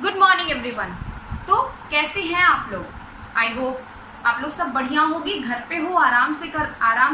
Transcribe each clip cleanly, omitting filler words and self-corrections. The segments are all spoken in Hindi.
Good morning everyone. तो कैसे हैं आप लोग? आई होप आप लोग सब बढ़िया होगे, घर पे हो, आराम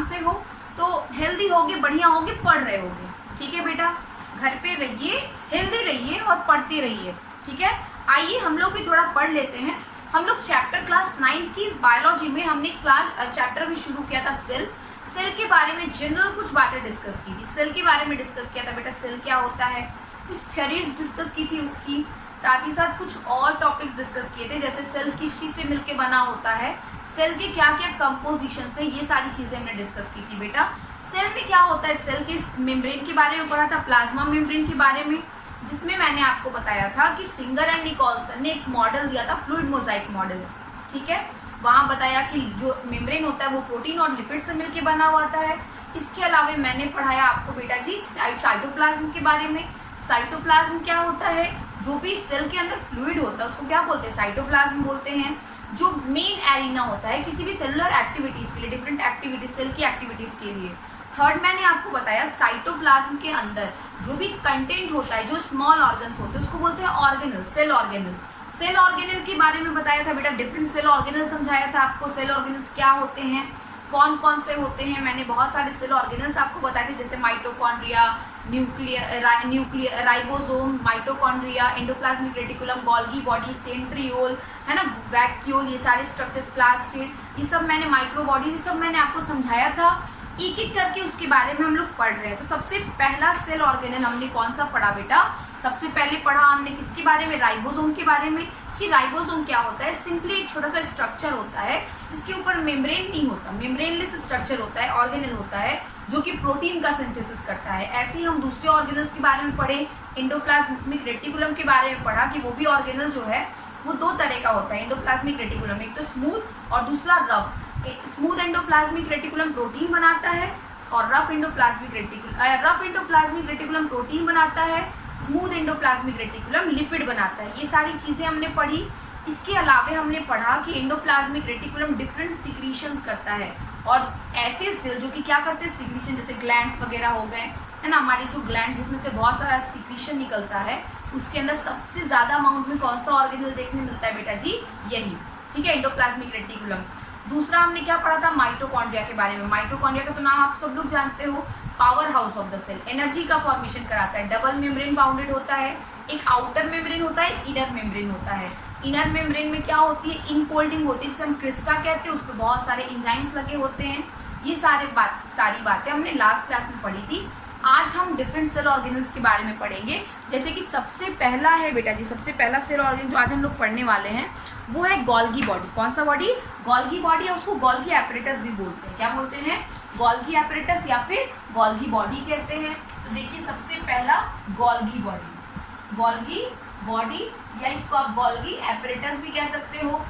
से हो, तो हेल्दी होगे, बढ़िया होगे, पढ़ रहे होगे। ठीक है बेटा, घर पे रहिए, हेल्दी रहिए और पढ़ते रहिए। ठीक है, आइए हम लोग भी थोड़ा पढ़ लेते हैं। हम लोग चैप्टर क्लास 9 की बायोलॉजी में हमने चैप्टर भी शुरू किया था सेल के बारे में जनरल कुछ बातें डिस्कस की थी। सेल के बारे में डिस्कस किया था बेटा, सेल क्या होता है, कुछ थ्योरीज डिस्कस की थी उसकी, साथ ही साथ कुछ और टॉपिक्स डिस्कस किए थे, जैसे सेल किस चीज़ से मिलके बना होता है, सेल के क्या क्या कंपोजिशन से, ये सारी चीज़ें हमने डिस्कस की थी बेटा। सेल में क्या होता है, सेल के मेम्ब्रेन के बारे में पढ़ा था, प्लाज्मा मेम्ब्रेन के बारे में, जिसमें मैंने आपको बताया था कि सिंगर एंड निकोल्सन ने एक मॉडल दिया था, फ्लूइड मोजाइक मॉडल। ठीक है, वहाँ बताया कि जो मेम्ब्रेन होता है वो प्रोटीन और लिपिड से मिलके बना हुआ है। इसके अलावा मैंने पढ़ाया आपको बेटा जी साइटोप्लाज्म के बारे में। साइटोप्लाज्म क्या होता है, जो भी सेल के अंदर फ्लूइड होता है उसको क्या बोलते हैं, साइटोप्लाज्म बोलते हैं। जो मेन एरिना होता है किसी भी सेलुलर एक्टिविटीज़ के लिए, डिफरेंट एक्टिविटीज, सेल की एक्टिविटीज़ के लिए। थर्ड मैंने आपको बताया साइटोप्लाज्म के अंदर जो भी कंटेंट होता है, जो स्मॉल ऑर्गन्स होते हैं उसको बोलते हैं organelles, cell organelles. Cell organelle के बारे में बताया था बेटा, डिफरेंट सेल ऑर्गेनल समझाया था आपको, सेल ऑर्गेनल्स क्या होते हैं, कौन कौन से होते हैं। मैंने बहुत सारे सेल ऑर्गेनल्स आपको बताए थे, जैसे mitochondria, nuclear, ribosome, mitochondria, endoplasmic reticulum, Golgi body, centriole, है ना, वैक्यूल, ये सारे स्ट्रक्चर्स, प्लास्टिड, ये सब मैंने, माइक्रोबॉडी, ये सब मैंने आपको समझाया था। एक एक करके उसके बारे में हम लोग पढ़ रहे हैं। तो सबसे पहला सेल ऑर्गेनल हमने कौन सा पढ़ा बेटा, सबसे पहले पढ़ा हमने किसके बारे में, राइबोसोम के बारे में। कि राइबोसोम क्या होता है, सिंपली एक छोटा सा स्ट्रक्चर होता है जिसके ऊपर मेम्ब्रेन नहीं होता, मेम्ब्रेनलेस स्ट्रक्चर होता है, ऑर्गेनल होता है जो कि प्रोटीन का सिंथेसिस करता है। ऐसे ही हम दूसरे ऑर्गेनल्स के बारे में पढ़े, एंडोप्लाज्मिक रेटिकुलम के बारे में पढ़ा कि वो भी ऑर्गेनल जो है वो दो तरह का होता है एंडोप्लाज्मिक रेटिकुलम, एक तो स्मूथ और दूसरा rough. Smooth endoplasmic reticulum protein बनाता है और रफ एंडोप्लाज्मिक रेटिकुलम प्रोटीन बनाता है, स्मूथ एंडोप्लाज्मिक रेटिकुलम लिपिड बनाता है। ये सारी चीज़ें हमने पढ़ी। इसके अलावा हमने पढ़ा कि एंडोप्लाज्मिक रेटिकुलम डिफरेंट सिक्रीशंस करता है, और ऐसे सेल जो कि क्या करते हैं, सिक्रीशन, जैसे ग्लैंड्स वगैरह हो गए, है ना, हमारे जो ग्लैंड जिसमें से बहुत सारा सिक्रीशन निकलता है, उसके अंदर सबसे ज़्यादा अमाउंट में कौन सा ऑर्गेनल देखने मिलता है बेटा जी, यही। ठीक है, एंडोप्लाज्मिक रेटिकुलम। दूसरा हमने क्या पढ़ा था, माइटोकॉन्ड्रिया के बारे में। माइटोकॉन्ड्रिया का तो नाम आप सब लोग जानते हो, power house of the cell, energy का फॉर्मेशन कराता है। डबल मेम्ब्रेन बाउंडेड होता है, एक आउटर मेम्ब्रेन होता है, इनर मेम्ब्रेन होता है। इनर मेम्ब्रेन में क्या होती है, इनफोल्डिंग होती है, जिसे हम क्रिस्टा कहते हैं, उस पर बहुत सारे एंजाइम्स लगे होते हैं। ये सारी बातें हमने लास्ट क्लास में पढ़ी थी। आज हम डिफरेंट सेल ऑर्गेनल्स के बारे में पढ़ेंगे। जैसे कि सबसे पहला है बेटा जी, सबसे पहला सेल ऑर्गेनल जो आज हम लोग पढ़ने वाले हैं वो है गोल्गी बॉडी। कौन सा बॉडी, गोल्गी बॉडी, या उसको गोल्गी एपरेटस भी बोलते हैं। क्या बोलते हैं, गोल्गी एपरेटस या फिर गोल्गी बॉडी कहते हैं। तो देखिए सबसे पहला गोल्गी बॉडी, गोल्गी बॉडी, या इसको आप गोल्गी एपरेटस भी कह सकते हो।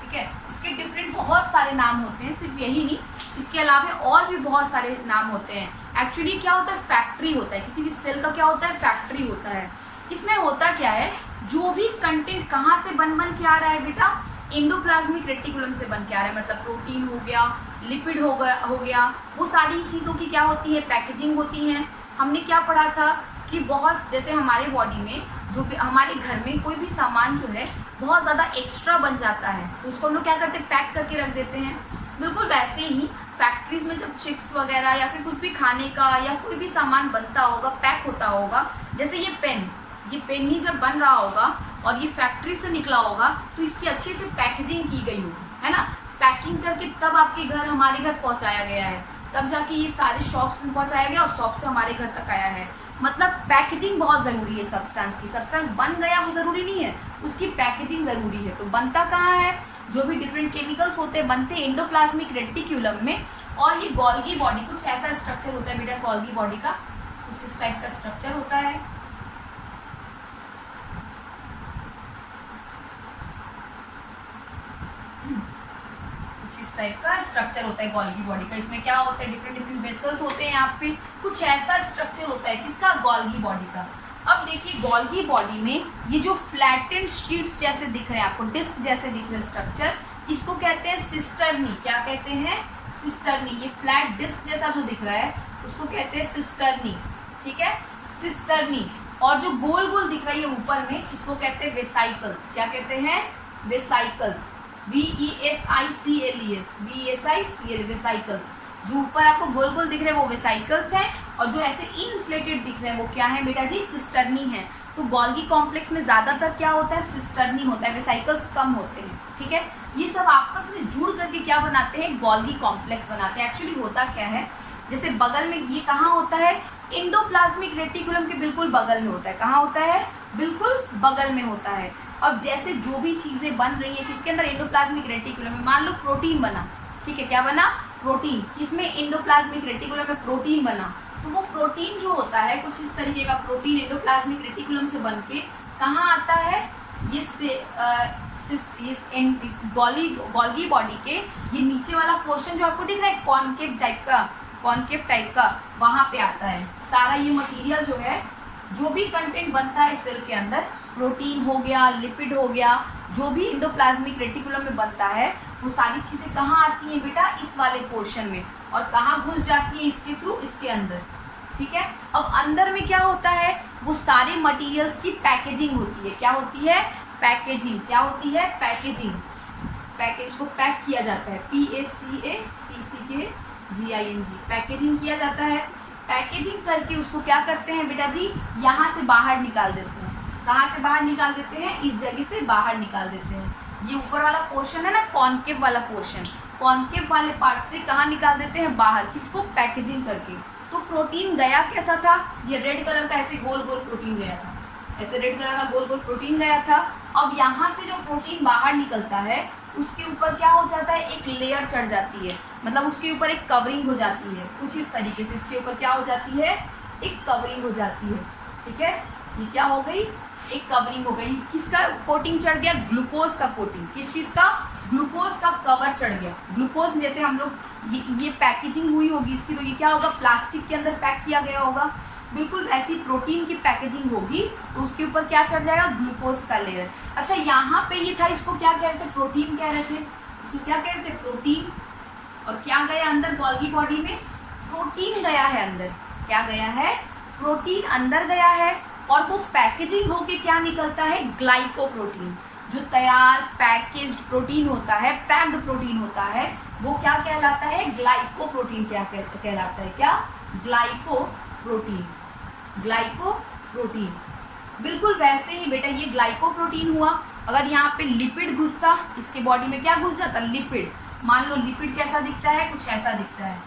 ठीक है, इसके डिफरेंट बहुत सारे नाम होते हैं, सिर्फ यही नहीं, इसके अलावा और भी बहुत सारे नाम होते हैं। एक्चुअली क्या होता है, फैक्ट्री होता है, किसी भी सेल का क्या होता है, फैक्ट्री होता है। इसमें होता क्या है, जो भी कंटेंट कहाँ से बन के आ रहा है बेटा, एंडोप्लाज्मिक रेटिकुलम से बन के आ रहा है, मतलब प्रोटीन हो गया, लिपिड हो गया, वो सारी चीज़ों की क्या होती है, पैकेजिंग होती है। हमने क्या पढ़ा था कि बहुत, जैसे हमारे बॉडी में जो भी, हमारे घर में कोई भी सामान जो है बहुत ज़्यादा एक्स्ट्रा बन जाता है तो उसको हम लोग क्या करते हैं, पैक करके रख देते हैं। बिल्कुल वैसे ही फैक्ट्रीज में जब चिप्स वगैरह या फिर कुछ भी खाने का या कोई भी सामान बनता होगा, पैक होता होगा, जैसे ये पेन ही जब बन रहा होगा और ये फैक्ट्री से निकला होगा तो इसकी अच्छे से पैकेजिंग की गई होगी, है ना, पैकिंग करके तब आपके घर, हमारे घर पहुँचाया गया है, तब जाके ये सारे शॉप्स में पहुँचाया गया और शॉप से हमारे घर तक आया है। मतलब पैकेजिंग बहुत ज़रूरी है सब्सटेंस की। सब्सटेंस बन गया वो ज़रूरी नहीं है, उसकी पैकेजिंग ज़रूरी है। तो बनता कहाँ है, जो भी डिफरेंट केमिकल्स होते हैं बनते हैं एंडोप्लाज्मिक रेटिकुलम में। और ये गोल्गी बॉडी कुछ ऐसा स्ट्रक्चर होता है बेटा, गोल्गी बॉडी का कुछ इस टाइप का स्ट्रक्चर होता है। इस टाइप का स्ट्रक्चर होता है गोल्गी बॉडी का। इसमें क्या होता है, डिफरेंट वेसल्स होते हैं, यहाँ पे कुछ ऐसा स्ट्रक्चर होता है किसका, गोल्गी बॉडी का। अब देखिए गोल्गी बॉडी में ये जो फ्लैटेंड शीट्स जैसे दिख रहे हैं आपको, डिस्क जैसे दिख रहे हैं स्ट्रक्चर, इसको कहते हैं सिस्टर्नी। क्या कहते हैं, सिस्टर्नी। ये फ्लैट डिस्क जैसा जो दिख रहा है उसको कहते हैं सिस्टर्नी। ठीक है, सिस्टर्नी। और जो गोल गोल दिख रही है ऊपर में, इसको कहते हैं वेसाइकल्स। क्या कहते हैं? Vesicles, VESICLES, VESICL, vesicles. जो ऊपर आपको गोल गोल दिख रहे हैं वो वेसाइकल्स हैं, और जो ऐसे इनफ्लेटेड दिख रहे हैं वो क्या है बेटा जी? सिस्टर्नी है। तो गोल्गी कॉम्प्लेक्स में ज़्यादातर क्या होता है? सिस्टर्नी होता है, वेसाइकल्स कम होते हैं। ठीक है, ये सब आपस में जुड़ करके क्या बनाते हैं? गोल्गी कॉम्प्लेक्स बनाते हैं। एक्चुअली होता क्या है, जैसे बगल में ये कहाँ होता है? एंडोप्लाज्मिक रेटिकुलम के बिल्कुल बगल में होता है। कहाँ होता है? बिल्कुल बगल में होता है। अब जैसे जो भी चीज़ें बन रही हैं किसके अंदर? एंडोप्लाज्मिक रेटिकुलम में। मान लो प्रोटीन बना, ठीक है, क्या बना? प्रोटीन। किसमें? एंडोप्लाज्मिक रेटिकुलम में प्रोटीन बना। तो वो प्रोटीन जो होता है कुछ इस तरीके का प्रोटीन एंडोप्लाज्मिक रेटिकुलम से बन के कहाँ आता है? गोल्गी बॉडी के ये नीचे वाला पोर्शन जो आपको दिख रहा है कॉनकेव टाइप का, वहाँ पे आता है। सारा ये मटेरियल जो है, जो भी कंटेंट बनता है सेल के अंदर, प्रोटीन हो गया, लिपिड हो गया, जो भी एंडोप्लाज्मिक रेटिकुलम में बनता है, वो सारी चीज़ें कहाँ आती हैं बेटा? इस वाले पोर्शन में। और कहाँ घुस जाती है? इसके थ्रू, इसके अंदर। ठीक है, अब अंदर में क्या होता है? वो सारे मटेरियल्स की पैकेजिंग होती है। क्या होती है? पैकेजिंग। क्या होती है? पैकेजिंग। उसको पैक किया जाता है, PACKPCKGING, पैकेजिंग किया जाता है। पैकेजिंग करके उसको क्या करते हैं बेटा जी? यहाँ से बाहर निकाल देते हैं। कहाँ से बाहर निकाल देते हैं? इस जगह से बाहर निकाल देते हैं। ये ऊपर वाला पोर्शन है ना, कॉनकेव वाला पोर्शन, कॉनकेव वाले पार्ट से कहाँ निकाल देते हैं? बाहर। किसको? पैकेजिंग करके। तो प्रोटीन गया कैसा था? ये रेड कलर का ऐसे गोल गोल प्रोटीन गया था, ऐसे रेड कलर का गोल गोल प्रोटीन गया था। अब यहाँ से जो प्रोटीन बाहर निकलता है उसके ऊपर क्या हो जाता है? एक लेयर चढ़ जाती है, मतलब उसके ऊपर एक कवरिंग हो जाती है। कुछ इस तरीके से इसके ऊपर क्या हो जाती है? एक कवरिंग हो जाती है। ठीक है, ये क्या हो गई? एक कवरिंग हो गई। किसका कोटिंग चढ़ गया? ग्लूकोज का कोटिंग। किस चीज़ का? ग्लूकोज का कवर चढ़ गया। ग्लूकोज जैसे हम लोग ये पैकेजिंग हुई होगी इसकी, तो ये क्या होगा? प्लास्टिक के अंदर पैक किया गया होगा। बिल्कुल ऐसी प्रोटीन की पैकेजिंग होगी, तो उसके ऊपर क्या चढ़ जाएगा? ग्लूकोज का लेयर। अच्छा, यहाँ पे ये था, इसको क्या कह रहे थे? प्रोटीन कह रहे थे। इसको क्या कह रहे थे? प्रोटीन। और क्या गया अंदर? गोल्गी बॉडी में प्रोटीन गया है अंदर। क्या गया है? प्रोटीन अंदर गया है। और वो पैकेजिंग होके क्या निकलता है? ग्लाइकोप्रोटीन। जो तैयार पैकेज्ड प्रोटीन होता है, पैक्ड प्रोटीन होता है, वो क्या कहलाता है? ग्लाइकोप्रोटीन। क्या कहलाता है? क्या? ग्लाइकोप्रोटीन। ग्लाइकोप्रोटीन। बिल्कुल वैसे ही बेटा ये ग्लाइकोप्रोटीन हुआ। अगर यहाँ पे लिपिड घुसता, इसके बॉडी में क्या घुस जाता? लिपिड। मान लो लिपिड कैसा दिखता है? कुछ ऐसा दिखता है।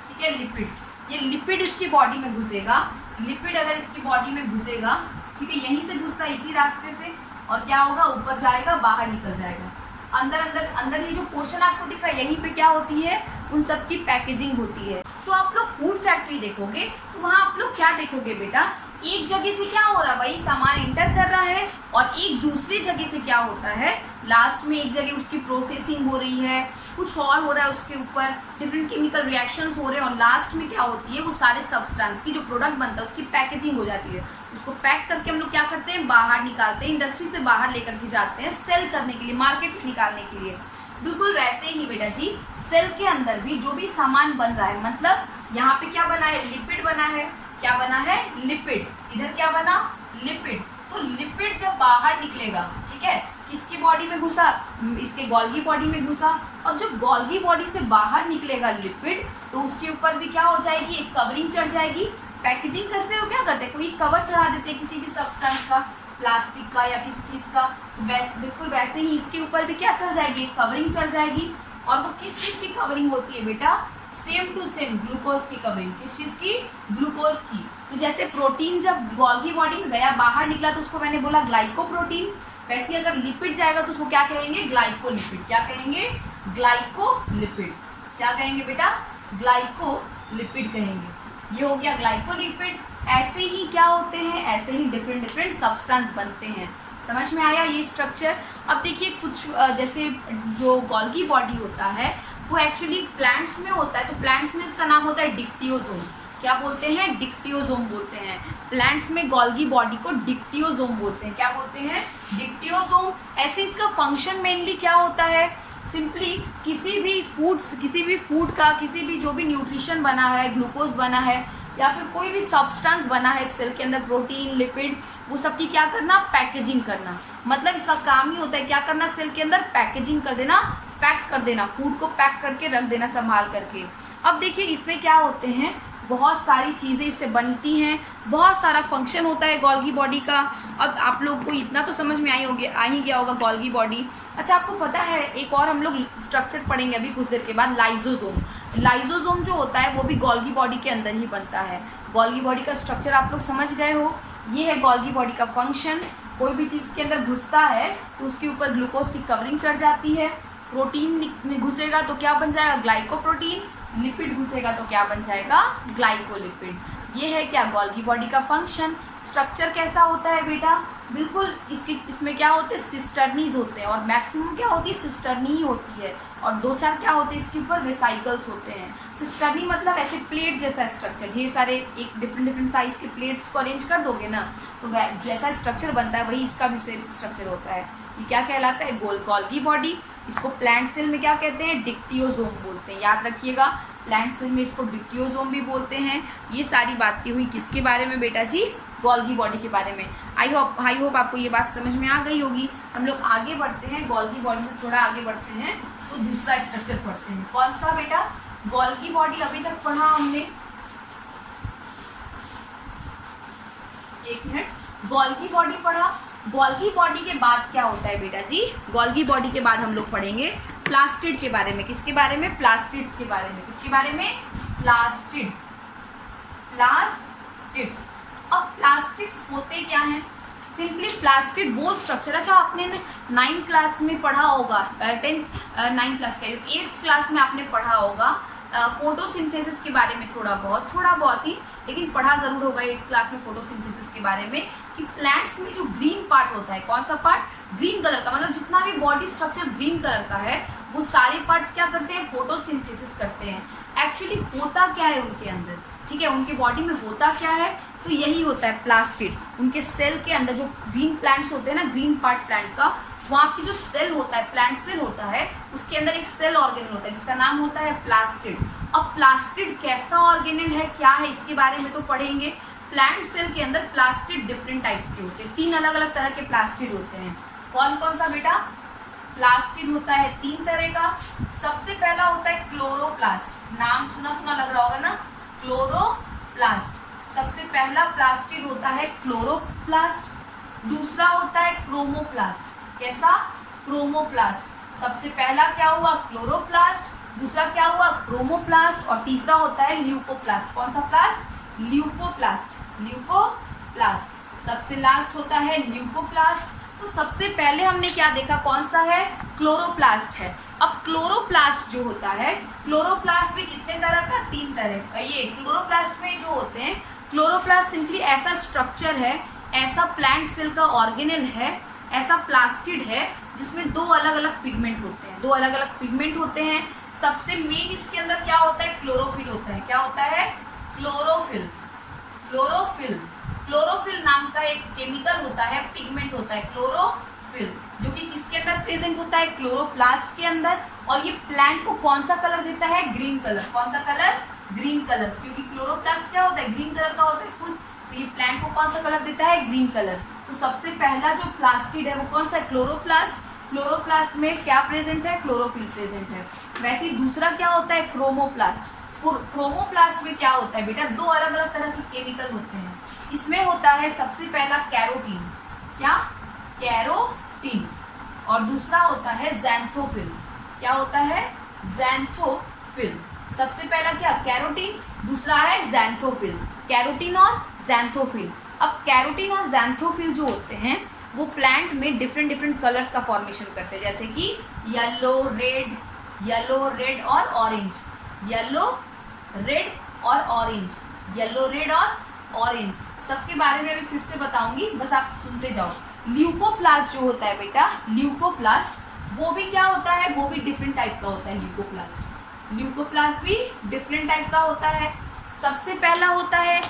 ठीक है, लिपिड। ये लिपिड इसकी बॉडी में घुसेगा। लिपिड अगर इसकी बॉडी में घुसेगा, ठीक है, यहीं से घुसता है, इसी रास्ते से, और क्या होगा? ऊपर जाएगा, बाहर निकल जाएगा। अंदर ये जो पोर्शन आपको दिख रहा है, यहीं पे क्या होती है? उन सब की पैकेजिंग होती है। तो आप लोग फूड फैक्ट्री देखोगे तो वहाँ आप लोग क्या देखोगे बेटा? एक जगह से क्या हो रहा है? वही सामान एंटर कर रहा है, और एक दूसरी जगह से क्या होता है? लास्ट में एक जगह उसकी प्रोसेसिंग हो रही है, कुछ और हो रहा है, उसके ऊपर डिफरेंट केमिकल रिएक्शंस हो रहे हैं, और लास्ट में क्या होती है? वो सारे सब्सटेंस की जो प्रोडक्ट बनता है उसकी पैकेजिंग हो जाती है। उसको पैक करके हम लोग क्या करते हैं? बाहर निकालते हैं, इंडस्ट्री से बाहर लेकर के जाते हैं सेल करने के लिए, मार्केट में निकालने के लिए। बिल्कुल वैसे ही बेटा जी सेल के अंदर भी जो भी सामान बन रहा है, मतलब यहाँ पे क्या बना है? लिपिड बना है। क्या बना है? लिपिड। इधर क्या बना? लिपिड। तो लिपिड जब बाहर निकलेगा, ठीक है, किसकी बॉडी में घुसा? इसके गोल्गी बॉडी में घुसा। और जब गोल्गी बॉडी से बाहर निकलेगा लिपिड, तो उसके ऊपर भी क्या हो जाएगी? एक कवरिंग चढ़ जाएगी। पैकेजिंग करते हो क्या करते हैं? कोई कवर चढ़ा देते हैं किसी भी सब्सटेंस का, प्लास्टिक का या किसी चीज़ का। बिल्कुल वैसे ही इसके ऊपर भी क्या चढ़ जाएगी? एक कवरिंग चढ़ जाएगी। और वो किस चीज़ की कवरिंग होती है बेटा? सेम टू सेम ग्लूकोज की कवरिंग। किस चीज़ की? ग्लूकोज की। तो जैसे प्रोटीन जब गोल्गी बॉडी में गया, बाहर निकला, तो उसको मैंने बोला ग्लाइकोप्रोटीन। वैसे अगर लिपिड जाएगा तो उसको क्या कहेंगे? ग्लाइकोलिपिड। क्या कहेंगे? ग्लाइकोलिपिड। क्या कहेंगे बेटा? ग्लाइकोलिपिड कहेंगे। ये हो गया ग्लाइकोलिपिड। ऐसे ही क्या होते हैं? ऐसे ही डिफरेंट सब्सटेंस बनते हैं। समझ में आया ये स्ट्रक्चर? अब देखिए कुछ जैसे जो गोल्गी बॉडी होता है वो एक्चुअली प्लांट्स में होता है, तो प्लांट्स में इसका नाम होता है डिक्टियोसोम। क्या बोलते हैं? डिक्टियोसोम बोलते हैं। प्लांट्स में गोल्गी बॉडी को डिक्टियोसोम बोलते हैं। क्या बोलते हैं? डिक्टियोसोम। ऐसे इसका फंक्शन मेनली क्या होता है? सिंपली किसी भी फूड का किसी भी जो भी न्यूट्रिशन बना है, ग्लूकोज बना है, या फिर कोई भी सब्सटेंस बना है सेल के अंदर, प्रोटीन, लिपिड, वो सब की क्या करना, पैकेजिंग करना। मतलब इसका काम ही होता है क्या करना, सेल के अंदर पैकेजिंग कर देना, पैक कर देना, फूड को पैक करके रख देना संभाल करके। अब देखिए इसमें क्या होते हैं, बहुत सारी चीज़ें इससे बनती हैं, बहुत सारा फंक्शन होता है गोल्गी बॉडी का। अब आप लोग को इतना तो समझ में आ ही गया होगा गोल्गी बॉडी। अच्छा, आपको पता है एक और हम लोग स्ट्रक्चर पढ़ेंगे अभी कुछ देर के बाद, लाइजोसोम। लाइजोसोम जो होता है वो भी गोल्गी बॉडी के अंदर ही बनता है। गोल्गी बॉडी का स्ट्रक्चर आप लोग समझ गए हो, ये है गोल्गी बॉडी का फंक्शन। कोई भी चीज़ के अंदर घुसता है तो उसके ऊपर ग्लूकोज की कवरिंग चढ़ जाती है। प्रोटीन घुसेगा तो क्या बन जाएगा, ग्लाइकोप्रोटीन। लिपिड घुसेगा तो क्या बन जाएगा, ग्लाइकोलिपिड। ये है क्या, गोल्गी बॉडी का फंक्शन। स्ट्रक्चर कैसा होता है बेटा, बिल्कुल इसमें क्या होते हैं, सिस्टर्नीज होते हैं, और मैक्सिमम क्या होती है, सिस्टर्नी ही होती है, और 2-4 क्या होते हैं इसके ऊपर, वेसाइकल्स होते हैं। सिस्टर्नी मतलब ऐसे प्लेट जैसा स्ट्रक्चर, ढेर सारे एक डिफरेंट साइज के प्लेट्स को अरेंज कर दोगे ना तो जैसा स्ट्रक्चर बनता है वही इसका भी स्ट्रक्चर होता है। ये क्या कहलाता है, गोल्गी बॉडी। इसको प्लांट सेल में क्या कहते हैं, डिक्टियोसोम बोलते हैं, याद रखिएगा। प्लांट सेल में इसको डिक्टियोसोम भी बोलते हैं। ये सारी बातें हुई किसके बारे में बेटा जी, गोल्गी बॉडी के बारे में। आई होप आपको ये बात समझ में आ गई होगी। हम लोग आगे बढ़ते हैं, गोल्गी बॉडी से थोड़ा आगे बढ़ते हैं तो दूसरा स्ट्रक्चर पढ़ते हैं। कौन सा बेटा, गोल्गी बॉडी अभी तक पढ़ा हमने, एक मिनट, गोल्गी बॉडी पढ़ा। गोल्गी बॉडी के बाद क्या होता है बेटा जी, गोल्गी बॉडी के बाद हम लोग पढ़ेंगे प्लास्टिड के बारे में। किसके बारे में, प्लास्टिड्स के बारे में। किसके बारे में, प्लास्टिड्स। अब प्लास्टिड्स होते क्या हैं, सिंपली प्लास्टिड वो स्ट्रक्चर, अच्छा आपने 9th क्लास में पढ़ा होगा, 9th क्लास का 8th क्लास में आपने पढ़ा होगा फोटोसिंथेसिस के बारे में, थोड़ा बहुत ही, लेकिन पढ़ा ज़रूर होगा 8th क्लास में फोटोसिंथेसिस के बारे में, कि प्लांट्स में जो ग्रीन पार्ट होता है, कौन सा पार्ट, ग्रीन कलर का, मतलब जितना भी बॉडी स्ट्रक्चर ग्रीन कलर का है वो सारे पार्ट्स क्या करते हैं, फोटोसिंथेसिस करते हैं। एक्चुअली होता क्या है उनके अंदर, ठीक है, उनके बॉडी में होता क्या है, तो यही होता है प्लास्टिड। उनके सेल के अंदर जो ग्रीन प्लांट्स होते हैं ना, ग्रीन पार्ट प्लांट का, वहाँ की जो सेल होता है, प्लांट सेल होता है, उसके अंदर एक सेल ऑर्गेनल होता है जिसका नाम होता है प्लास्टिड। अब प्लास्टिड कैसा ऑर्गेनल है, क्या है, इसके बारे में तो पढ़ेंगे। प्लांट सेल के अंदर प्लास्टिड डिफरेंट टाइप्स के होते हैं, 3 अलग अलग तरह के प्लास्टिड होते हैं। कौन कौन सा बेटा, प्लास्टिड होता है 3 तरह का। सबसे पहला होता है क्लोरोप्लास्ट, नाम सुना लग रहा होगा ना, क्लोरोप्लास्ट। सबसे पहला प्लास्टिड होता है क्लोरोप्लास्ट। दूसरा होता है क्रोमोप्लास्ट, कैसा, क्रोमोप्लास्ट। सबसे पहला क्या हुआ, क्लोरोप्लास्ट, दूसरा क्या हुआ, क्रोमोप्लास्ट, और तीसरा होता है ल्यूकोप्लास्ट। कौन सा प्लास्ट, ल्यूकोप्लास्ट। सबसे लास्ट होता है ल्यूकोप्लास्ट। तो सबसे पहले हमने क्या देखा, कौन सा है, क्लोरोप्लास्ट है। अब क्लोरोप्लास्ट जो होता है, क्लोरोप्लास्ट में कितने तरह का, 3 तरह। ये क्लोरोप्लास्ट में जो होते हैं, क्लोरोप्लास्ट सिंपली ऐसा स्ट्रक्चर है, ऐसा प्लांट सेल का ऑर्गेनल है, ऐसा प्लास्टिड है जिसमें 2 अलग अलग पिगमेंट होते हैं, 2 अलग अलग पिगमेंट होते हैं। सबसे मेन इसके अंदर क्या होता है, क्लोरोफिल होता है। क्या होता है, क्लोरोफिल। क्लोरोफिल नाम का एक केमिकल होता है, पिगमेंट होता है क्लोरोफिल, जो कि किसके अंदर प्रेजेंट होता है, क्लोरोप्लास्ट के अंदर। और ये प्लांट को कौन सा कलर देता है, ग्रीन कलर। कौन सा कलर, ग्रीन कलर, क्योंकि क्लोरोप्लास्ट क्या होता है, ग्रीन कलर का होता है खुद, तो ये प्लांट को कौन सा कलर देता है, ग्रीन कलर। तो सबसे पहला जो प्लास्टिड है वो कौन सा है, क्लोरोप्लास्ट। क्लोरोप्लास्ट में क्या प्रेजेंट है, क्लोरोफिल प्रेजेंट है। वैसे ही दूसरा क्या होता है, क्रोमोप्लास्ट। क्रोमोप्लास्ट में क्या होता है बेटा, 2 अलग अलग तरह के केमिकल होते हैं। इसमें होता है सबसे पहला कैरोटीन, क्या, कैरोटीन, और दूसरा होता है ज़ैंथोफिल। क्या होता है, ज़ैंथोफिल। सबसे पहला क्या, कैरोटीन, दूसरा है ज़ैंथोफिल। कैरोटीन और ज़ैंथोफिल। अब कैरोटीन और ज़ैंथोफिल जो होते हैं वो प्लांट में डिफरेंट कलर्स का फॉर्मेशन करते हैं, जैसे कि येलो रेड और ऑरेंज, येलो रेड और ऑरेंज, सबके बारे में अभी फिर से बताऊंगी, बस आप सुनते जाओ। ल्यूकोप्लास्ट जो होता है बेटा, ल्यूकोप्लास्ट, वो भी क्या होता है, वो भी डिफरेंट टाइप का होता है। ल्यूकोप्लास्ट भी डिफरेंट टाइप का होता है। सबसे पहला होता है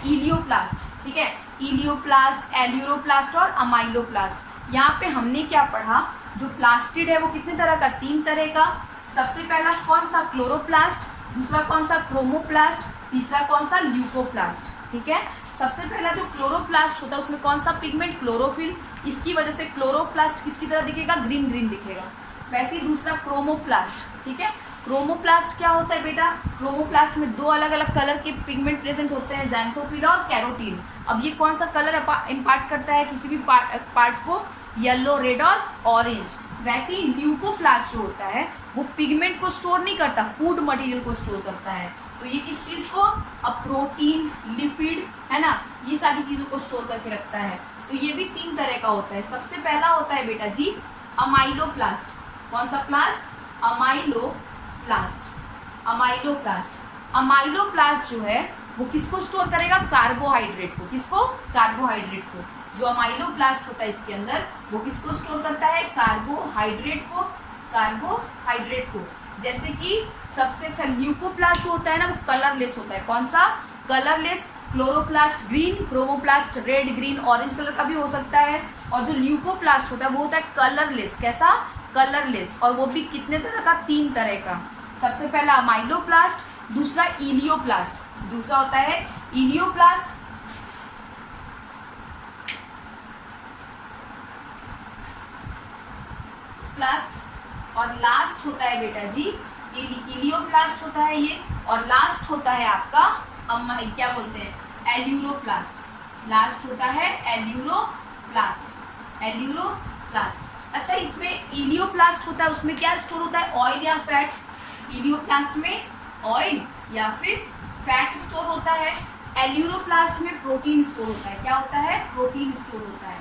इलियोप्लास्ट, ठीक है, इलियोप्लास्ट, एल्यूरोप्लास्ट और अमाइलोप्लास्ट। यहाँ पे हमने क्या पढ़ा, जो प्लास्टिड है वो कितने तरह का, 3 तरह का। सबसे पहला कौन सा, क्लोरोप्लास्ट, दूसरा कौन सा, क्रोमोप्लास्ट, तीसरा कौन सा, ल्यूकोप्लास्ट। ठीक है, सबसे पहला जो क्लोरोप्लास्ट होता है उसमें कौन सा पिगमेंट, क्लोरोफिल, इसकी वजह से क्लोरोप्लास्ट किसकी तरह दिखेगा, ग्रीन ग्रीन दिखेगा। वैसे ही दूसरा क्रोमोप्लास्ट। ठीक है, क्रोमोप्लास्ट क्या होता है बेटा, क्रोमोप्लास्ट में दो अलग अलग कलर के पिगमेंट प्रेजेंट होते हैं, ज़ैंथोफिल और कैरोटीन। अब ये कौन सा कलर इम्पार्ट करता है किसी भी पार्ट को, येलो, रेड और ऑरेंज। वैसे ही ल्यूकोप्लास्ट जो होता है वो पिगमेंट को स्टोर नहीं करता, फूड मटेरियल को स्टोर करता है। तो ये किस चीज़ को, अब प्रोटीन, लिपिड, है ना, ये सारी चीज़ों को स्टोर करके रखता है। तो ये भी 3 तरह का होता है। सबसे पहला होता है बेटा जी अमाइलोप्लास्ट। कौन सा प्लास्ट, अमाइलोप्लास्ट। अमाइलोप्लास्ट, अमाइलोप्लास्ट जो है वो किसको स्टोर करेगा, कार्बोहाइड्रेट को। किसको, कार्बोहाइड्रेट को। जो अमाइलोप्लास्ट होता है इसके अंदर वो किसको स्टोर करता है, कार्बोहाइड्रेट को, कार्बोहाइड्रेट को। जैसे कि सबसे अच्छा ल्यूकोप्लास्ट जो होता है ना वो कलरलेस होता है। कौन सा, colourless. Chloroplast green, chromoplast red, green, orange colour का भी हो सकता है। और जो ल्यूकोप्लास्ट होता है वो होता है कलरलेस। कैसा, कलरलेस। और वो भी कितने तरह का, 3 तरह का। सबसे पहला अमाइलोप्लास्ट, दूसरा इलियोप्लास्ट, दूसरा होता है इलियोप्लास्ट, और लास्ट होता है बेटा जी इलियोप्लास्ट होता है ये, और लास्ट होता है आपका क्या बोलते हैं, एल्यूरोप्लास्ट। लास्ट होता है एल्यूरोप्लास्ट, एल्यूरोप्लास्ट। अच्छा, इसमें इलियोप्लास्ट होता है उसमें क्या स्टोर होता है, ऑयल या फैट। इलियोप्लास्ट में ऑयल या फिर फैट स्टोर होता है। एल्यूरोप्लास्ट में प्रोटीन स्टोर होता है। क्या होता है, प्रोटीन स्टोर होता है।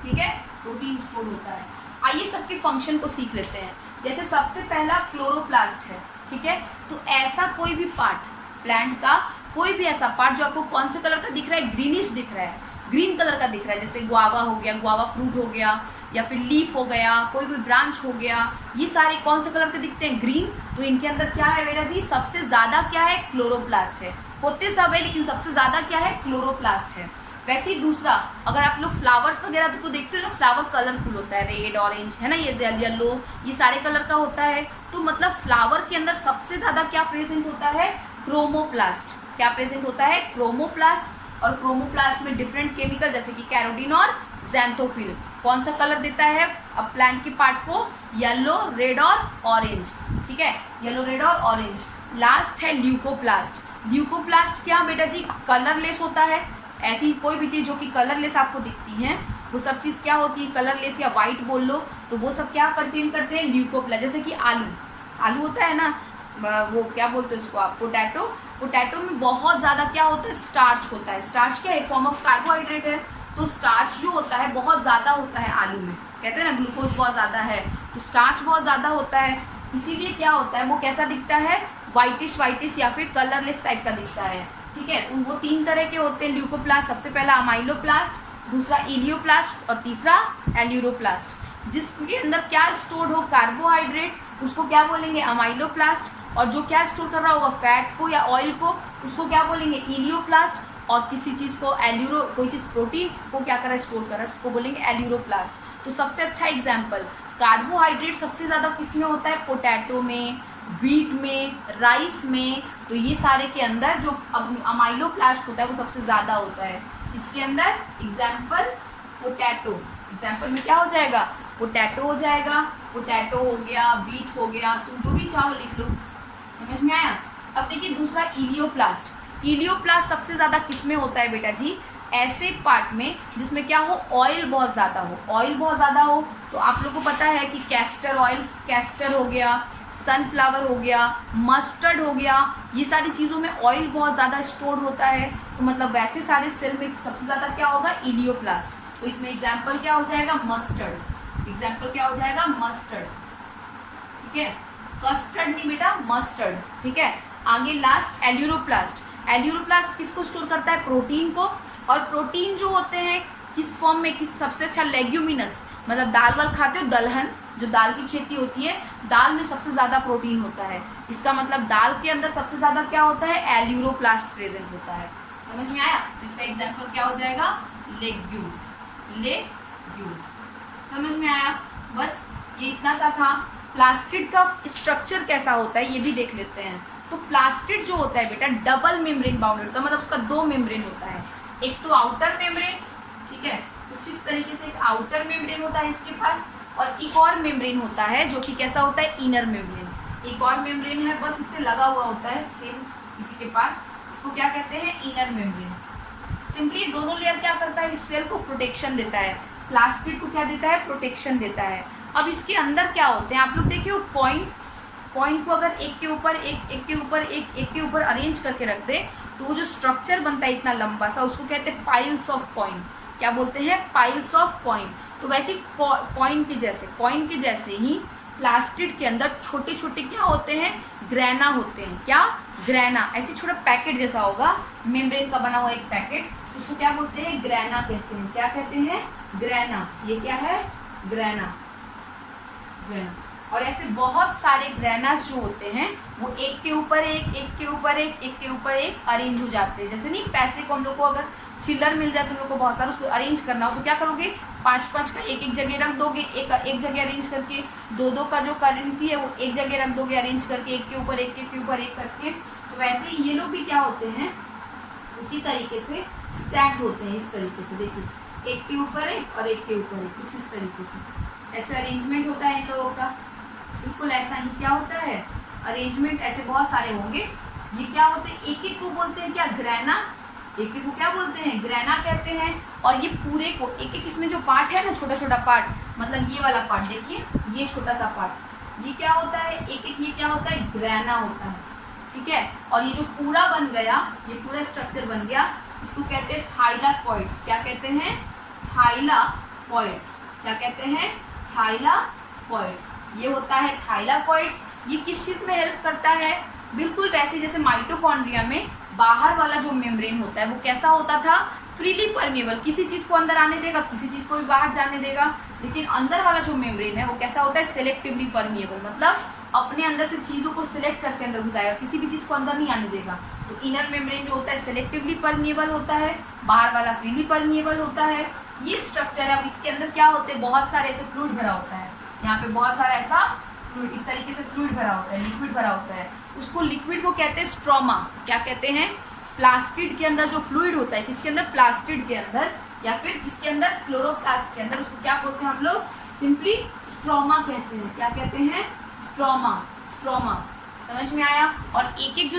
ठीक है, प्रोटीन स्टोर होता है। आइए सबके फंक्शन को सीख लेते हैं। जैसे सबसे पहला क्लोरोप्लास्ट है। ठीक है, तो ऐसा कोई भी पार्ट, प्लांट का कोई भी ऐसा पार्ट जो आपको कौन से कलर का दिख रहा है, ग्रीनिश दिख रहा है, ग्रीन कलर का दिख रहा है। जैसे गुआवा हो गया, गुआवा फ्रूट हो गया, या फिर लीफ हो गया, कोई ब्रांच हो गया, ये सारे कौन से कलर के दिखते हैं, ग्रीन। तो इनके अंदर क्या है बेटा जी, सबसे ज़्यादा क्या है, क्लोरोप्लास्ट है। होते सब है लेकिन सबसे ज़्यादा क्या है, क्लोरोप्लास्ट है। वैसे ही दूसरा, अगर आप लोग फ्लावर्स वगैरह तो देखते हो ना, फ्लावर कलरफुल होता है, रेड, ऑरेंज, है ना, ये येलो, ये सारे कलर का होता है। तो मतलब फ्लावर के अंदर सबसे ज़्यादा क्या प्रेजेंट होता है, क्रोमोप्लास्ट। क्या प्रेजेंट होता है, क्रोमोप्लास्ट। और क्रोमोप्लास्ट में डिफरेंट केमिकल जैसे कि कैरोटीन और ज़ैंथोफिल कौन सा कलर देता है अब प्लांट के पार्ट को, येलो, रेड और ऑरेंज। ठीक है, येलो, रेड और ऑरेंज। लास्ट है ल्यूकोप्लास्ट। ल्यूकोप्लास्ट क्या बेटा जी, कलरलेस होता है। ऐसी कोई भी चीज़ जो कि कलरलेस आपको दिखती है वो सब चीज़ क्या होती है, कलरलेस या वाइट बोल लो, तो वो सब क्या कंटेन करते हैं, ल्यूकोप्लास्ट। जैसे कि आलू होता है ना, वो क्या बोलते हैं उसको आप, पोटैटो। पोटैटो में बहुत ज़्यादा क्या होता है, स्टार्च होता है। स्टार्च क्या है, फॉर्म ऑफ कार्बोहाइड्रेट है। तो स्टार्च जो होता है बहुत ज़्यादा होता है आलू में। कहते हैं ना ग्लूकोज बहुत ज़्यादा है, तो स्टार्च बहुत ज़्यादा होता है। इसीलिए क्या होता है, वो कैसा दिखता है, वाइटिश या फिर कलरलेस टाइप का दिखता है। ठीक है, तो वो 3 तरह के होते हैं ल्यूकोप्लास्ट। सबसे पहला अमाइलोप्लास्ट, दूसरा इलियोप्लास्ट और तीसरा एल्यूरोप्लास्ट। जिसके अंदर क्या स्टोर्ड हो, कार्बोहाइड्रेट, उसको क्या बोलेंगे, अमाइलोप्लास्ट। और जो क्या स्टोर कर रहा होगा, फैट को या ऑयल को, उसको क्या बोलेंगे, इलियोप्लास्ट। और किसी चीज़ को एल्यूरो, कोई चीज़ प्रोटीन को क्या कर रहा है, स्टोर कर रहा है, उसको बोलेंगे एल्यूरोप्लास्ट। तो सबसे अच्छा एग्जाम्पल, कार्बोहाइड्रेट सबसे ज़्यादा किस में होता है, पोटैटो में, व्हीट में, राइस में। तो ये सारे के अंदर जो अमाइलोप्लास्ट होता है वो सबसे ज़्यादा होता है इसके अंदर। एग्जाम्पल पोटैटो, एग्जाम्पल में क्या हो जाएगा, पोटैटो हो जाएगा, पोटैटो हो गया, व्हीट हो गया, तुम जो भी चाहो लिख लो। समझ में आया। अब देखिए दूसरा इलियोप्लास्ट। इलियोप्लास्ट सबसे ज़्यादा किस में होता है बेटा जी, ऐसे पार्ट में जिसमें क्या हो, ऑयल बहुत ज़्यादा हो। ऑयल बहुत ज़्यादा हो तो आप लोग को पता है कि कैस्टर ऑयल, कैस्टर हो गया, सनफ्लावर हो गया, मस्टर्ड हो गया, ये सारी चीज़ों में ऑयल बहुत ज़्यादा स्टोर होता है। तो मतलब वैसे सारे सेल में सबसे ज़्यादा क्या होगा, इलियोप्लास्ट। तो इसमें एग्जाम्पल क्या हो जाएगा, मस्टर्ड। एग्जाम्पल क्या हो जाएगा, मस्टर्ड। ठीक है, कस्टर्ड नहीं बेटा, मस्टर्ड। ठीक है, आगे लास्ट एल्यूरोप्लास्ट। एल्यूरोप्लास्ट किसको स्टोर करता है, प्रोटीन को। और प्रोटीन जो होते हैं किस फॉर्म में, किस सबसे अच्छा, लेग्यूमिनस, मतलब दाल वाल खाते हो, दलहन, जो दाल की खेती होती है, दाल में सबसे ज़्यादा प्रोटीन होता है। इसका मतलब दाल के अंदर सबसे ज़्यादा क्या होता है, एल्यूरोप्लास्ट प्रेजेंट होता है। समझ में आया। इसका एग्जाम्पल क्या हो जाएगा, लेग्यूम्स, लेग्यूम्स। समझ में आया। बस ये इतना सा था। प्लास्टिड का स्ट्रक्चर कैसा होता है ये भी देख लेते हैं। तो प्लास्टिड जो होता है बेटा डबल मेम्ब्रेन बाउंडेड होता है, मतलब उसका 2 मेम्ब्रेन होता है। एक तो आउटर मेम्ब्रेन, ठीक है, कुछ इस तरीके से एक आउटर मेम्ब्रेन होता है इसके पास, और एक और मेम्ब्रेन होता है जो कि कैसा होता है, इनर मेम्ब्रेन। एक और मेम्ब्रेन है बस इससे लगा हुआ होता है सेम इसी के पास, इसको क्या कहते हैं, इनर मेम्ब्रेन। सिंपली दोनों लेयर क्या करता है, इस सेल को प्रोटेक्शन देता है, प्लास्टिड को क्या देता है, प्रोटेक्शन देता है। अब इसके अंदर क्या होते हैं, आप लोग देखिए पॉइंट को अगर एक के ऊपर एक के ऊपर एक के ऊपर अरेंज करके रख दे तो वो जो स्ट्रक्चर बनता है इतना लंबा सा, उसको कहते हैं पाइल्स ऑफ कॉइन। क्या बोलते हैं, पाइल्स ऑफ कॉइन। तो वैसे कॉइन के जैसे ही प्लास्टिड के अंदर छोटे छोटे क्या होते हैं, ग्रैना होते हैं। क्या, ग्रैना। ऐसे छोटा पैकेट जैसा होगा, मेम्ब्रेन का बना हुआ एक पैकेट, उसको क्या बोलते हैं, ग्रैना कहते हैं। क्या कहते हैं, ग्रैना। ये क्या है, ग्रैना। और ऐसे बहुत सारे ग्रैनास जो होते हैं वो एक के ऊपर एक के ऊपर एक अरेंज हो जाते हैं। जैसे नहीं पैसे को हम लोग को अगर चिल्लर मिल जाए तो हम लोग को बहुत सारा उसको अरेंज करना हो तो क्या करोगे, 5-5 का एक जगह रख दोगे, एक जगह अरेंज करके। 2-2 का जो करेंसी है वो एक जगह रख दोगे अरेंज करके, एक के ऊपर एक करके। तो वैसे ही ये लोग भी क्या होते हैं, उसी तरीके से स्टैक्ड होते हैं इस तरीके से। देखिए एक के ऊपर एक और एक के ऊपर एक, कुछ इस तरीके से ऐसे अरेंजमेंट होता है इन लोगों का। बिल्कुल ऐसा ही क्या होता है, अरेंजमेंट ऐसे बहुत सारे होंगे। ये क्या होते हैं, एक को बोलते हैं क्या, ग्रैना। एक को क्या बोलते हैं, ग्रैना कहते हैं। और ये पूरे को एक इसमें जो पार्ट है ना, छोटा छोटा पार्ट, मतलब ये वाला पार्ट देखिए, ये छोटा सा पार्ट, ये क्या होता है, ये क्या होता है, ग्रैना होता है। ठीक है, और ये जो पूरा बन गया, ये पूरा स्ट्रक्चर बन गया, इसको कहते हैं थाइलाकॉइड्स। क्या कहते हैं, थाइलाकॉइड्स। क्या कहते हैं, थाइलाकॉइड्स। ये होता है थाइलाकॉइड्स। ये किस चीज़ में हेल्प करता है, बिल्कुल वैसे जैसे माइटोकॉन्ड्रिया में बाहर वाला जो मेम्ब्रेन होता है वो कैसा होता था, फ्रीली परमेबल, किसी चीज़ को अंदर आने देगा, किसी चीज़ को भी बाहर जाने देगा। लेकिन अंदर वाला जो मेम्ब्रेन है वो कैसा होता है, सेलेक्टिवली परमेबल, मतलब अपने अंदर से चीज़ों को सिलेक्ट करके अंदर घुसाएगा, किसी भी चीज़ को अंदर नहीं आने देगा। तो इनर मेम्ब्रेन जो होता है सेलेक्टिवली परमेबल होता है, बाहर वाला फ्रीली परमेबल होता है। ये स्ट्रक्चर है। अब इसके अंदर क्या होते हैं, बहुत सारे ऐसे फ्लूइड भरा होता है, यहाँ पे बहुत सारा ऐसा फ्लूइड, इस तरीके से फ्लूइड भरा होता है, लिक्विड भरा होता है। उसको लिक्विड को कहते हैं स्ट्रोमा। क्या कहते हैं, प्लास्टिड के अंदर जो फ्लूइड होता है, किसके अंदर, प्लास्टिड के अंदर, या फिर किसके अंदर, क्लोरोप्लास्ट के अंदर, उसको क्या बोलते हैं हम लोग, सिंपली स्ट्रोमा कहते हैं। क्या कहते हैं, स्ट्रोमा। स्ट्रोमा समझ में आया। और एक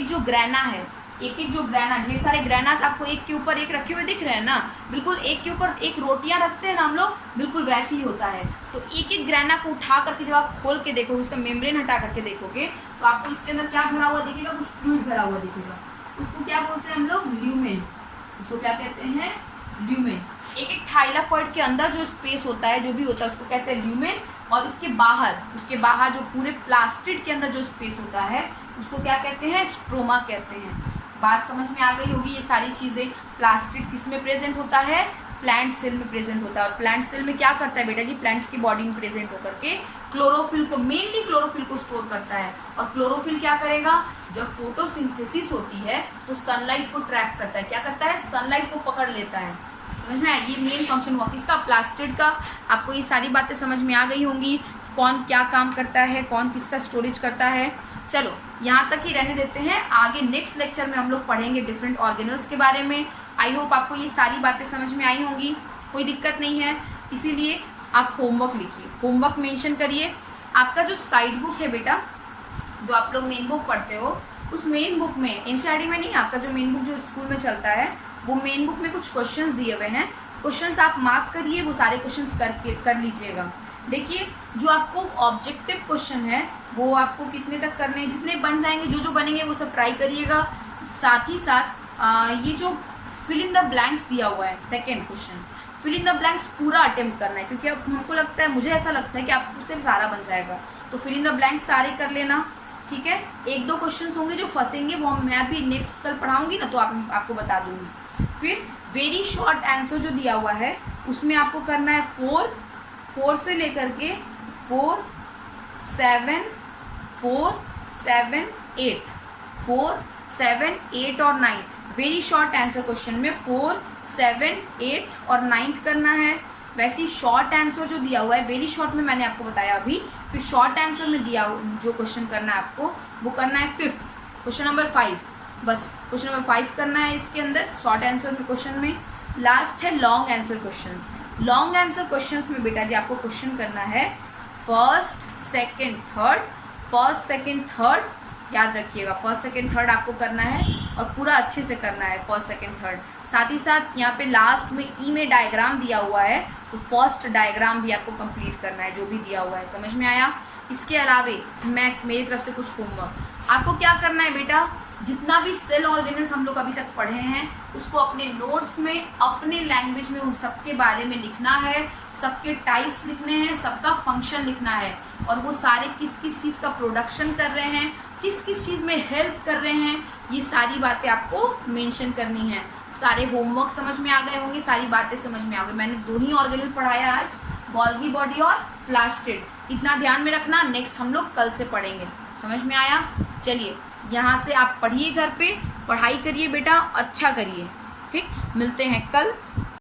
जो ग्रैना है, एक जो ग्रैना, ढेर सारे ग्रैनास आपको एक के ऊपर एक रखे हुए दिख रहे हैं ना, बिल्कुल एक के ऊपर एक रोटियां रखते हैं ना हम लोग, बिल्कुल वैसे ही होता है। तो एक ग्रैना को उठा करके जब आप खोल के देखोगे, उसका मेम्ब्रेन हटा करके देखोगे तो आपको इसके अंदर क्या भरा हुआ दिखेगा, कुछ फ्लूइड भरा हुआ दिखेगा। उसको क्या बोलते हैं हम लोग, ल्यूमेन। उसको क्या कहते हैं, ल्यूमेन। एक थाइलाकॉइड के अंदर जो स्पेस होता है, जो भी होता है, उसको कहते हैं ल्यूमेन। और उसके बाहर जो पूरे प्लास्टिड के अंदर जो स्पेस होता है उसको क्या कहते हैं, स्ट्रोमा कहते हैं। बात समझ में आ गई होगी। ये सारी चीज़ें, प्लास्टिड किस में प्रेजेंट होता है, प्लांट सेल में प्रेजेंट होता है। और प्लांट सेल में क्या करता है बेटा जी, प्लांट्स की बॉडी में प्रेजेंट होकर के क्लोरोफिल को, मेनली क्लोरोफिल को स्टोर करता है। और क्लोरोफिल क्या करेगा, जब फोटोसिंथेसिस होती है तो सनलाइट को ट्रैप करता है। क्या करता है, सनलाइट को पकड़ लेता है। समझ में आया, ये मेन फंक्शन हुआ किसका, प्लास्टिड का। आपको ये सारी बातें समझ में आ गई होंगी, कौन क्या काम करता है, कौन किसका स्टोरेज करता है। चलो यहाँ तक ही रहने देते हैं, आगे नेक्स्ट लेक्चर में हम लोग पढ़ेंगे डिफरेंट ऑर्गेनल्स के बारे में। आई होप आपको ये सारी बातें समझ में आई होंगी, कोई दिक्कत नहीं है। इसीलिए आप होमवर्क लिखिए, होमवर्क मेंशन करिए। आपका जो साइड बुक है बेटा, जो आप लोग मेन बुक पढ़ते हो, उस मेन बुक में, एनसीईआरटी में नहीं, आपका जो मेन बुक जो स्कूल में चलता है, वो मेन बुक में कुछ क्वेश्चंस दिए हुए हैं। क्वेश्चंस आप मार्क करिए, वो सारे क्वेश्चंस कर लीजिएगा। देखिए जो आपको ऑब्जेक्टिव क्वेश्चन है वो आपको कितने तक करने हैं, जितने बन जाएंगे, जो बनेंगे वो सब ट्राई करिएगा। साथ ही साथ ये जो फिल इन द ब्लैंक्स दिया हुआ है, second question, fill in the blanks पूरा अटेम्प्ट करना है, क्योंकि अब हमको लगता है, मुझे ऐसा लगता है कि आपको उससे सारा बन जाएगा। तो फिल इन द ब्लैंक्स सारे कर लेना, ठीक है। 1-2 क्वेश्चन होंगे जो फंसेंगे, वो मैं भी नेक्स्ट कल पढ़ाऊँगी ना, तो आपको बता दूँगी। फिर वेरी शॉर्ट आंसर जो दिया हुआ है उसमें आपको करना है 4 से लेकर के 4, 7, 8 और 9। वेरी शॉर्ट आंसर क्वेश्चन में 4, 7, 8 और 9 करना है। वैसे ही शॉर्ट आंसर जो दिया हुआ है, वेरी शॉर्ट में मैंने आपको बताया अभी, फिर शॉर्ट आंसर में दिया जो क्वेश्चन करना है आपको वो करना है 5th क्वेश्चन नंबर 5, बस क्वेश्चन नंबर 5 करना है इसके अंदर शॉर्ट आंसर में क्वेश्चन में। लास्ट है long answer questions. Long answer questions में बेटा जी आपको क्वेश्चन करना है first second third, first second third, याद रखिएगा फर्स्ट सेकंड थर्ड आपको करना है और पूरा अच्छे से करना है फर्स्ट सेकंड थर्ड। साथ ही साथ यहाँ पे लास्ट में ई में डायग्राम दिया हुआ है, तो फर्स्ट डायग्राम भी आपको कंप्लीट करना है जो भी दिया हुआ है, समझ में आया। इसके अलावे मैं मेरी तरफ से कुछ होमवर्क आपको क्या करना है बेटा, जितना भी सेल ऑर्गेनल्स हम लोग अभी तक पढ़े हैं उसको अपने नोट्स में अपने लैंग्वेज में उन सबके बारे में लिखना है, सबके टाइप्स लिखने हैं, सबका फंक्शन लिखना है, और वो सारे किस किस चीज़ का प्रोडक्शन कर रहे हैं, किस किस चीज़ में हेल्प कर रहे हैं, ये सारी बातें आपको मेंशन करनी है। सारे होमवर्क समझ में आ गए होंगे, सारी बातें समझ में आ गई। मैंने 2 ही ऑर्गेनल पढ़ाया आज, गोल्गी बॉडी और प्लास्टिड, इतना ध्यान में रखना। नेक्स्ट हम लोग कल से पढ़ेंगे, समझ में आया। चलिए यहाँ से आप पढ़िए, घर पे पढ़ाई करिए बेटा, अच्छा करिए, ठीक। मिलते हैं कल।